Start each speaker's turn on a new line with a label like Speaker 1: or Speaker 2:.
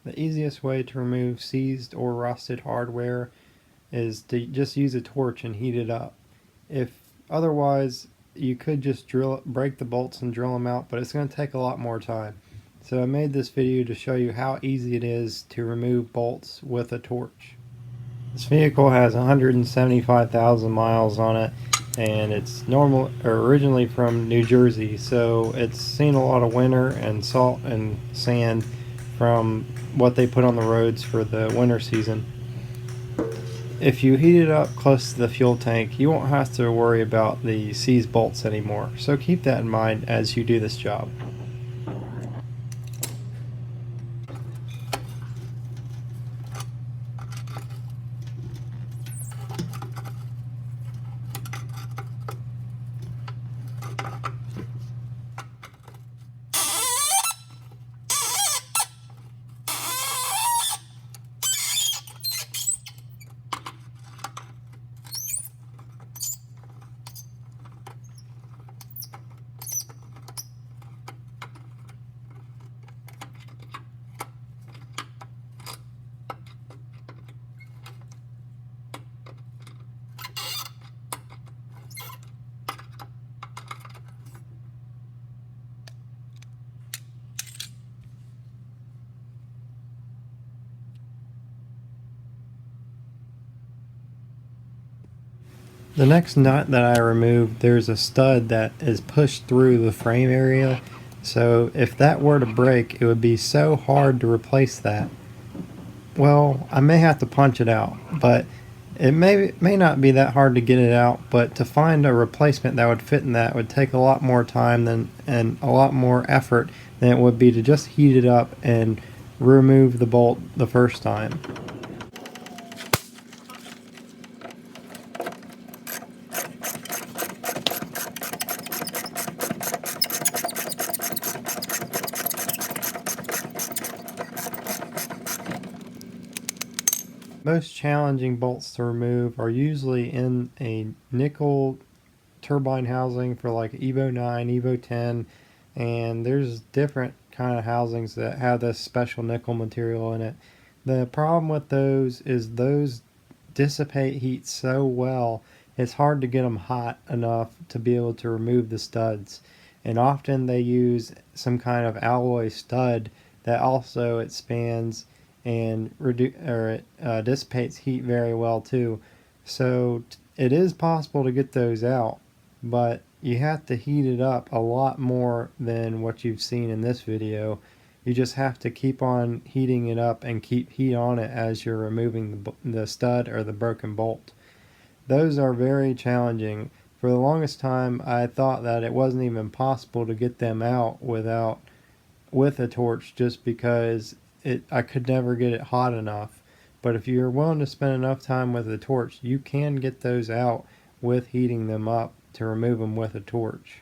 Speaker 1: The easiest way to remove seized or rusted hardware is to just use a torch and heat it up. If otherwise, you could just break the bolts and drill them out, but it's going to take a lot more time. So I made this video to show you how easy it is to remove bolts with a torch. This vehicle has 175,000 miles on it, and it's originally from New Jersey, so it's seen a lot of winter and salt and sand from what they put on the roads for the winter season. If you heat it up close to the fuel tank, you won't have to worry about the seized bolts anymore, so keep that in mind as you do this job. The next nut that I removed, there's a stud that is pushed through the frame area, so if that were to break, it would be so hard to replace that. Well, I may have to punch it out, but it may not be that hard to get it out, but to find a replacement that would fit in that would take a lot more time and a lot more effort than it would be to just heat it up and remove the bolt the first time. Most challenging bolts to remove are usually in a nickel turbine housing for like Evo 9, Evo 10, and there's different kind of housings that have this special nickel material in it. The problem with those is those dissipate heat so well, it's hard to get them hot enough to be able to remove the studs. And often they use some kind of alloy stud that also expands and dissipates heat very well too. So it is possible to get those out, but you have to heat it up a lot more than what you've seen in this video. You just have to keep on heating it up and keep heat on it as you're removing the stud or the broken bolt. Those are very challenging. For the longest time, I thought that it wasn't even possible to get them out with a torch, just because I could never get it hot enough. But if you're willing to spend enough time with a torch, you can get those out with heating them up to remove them with a torch.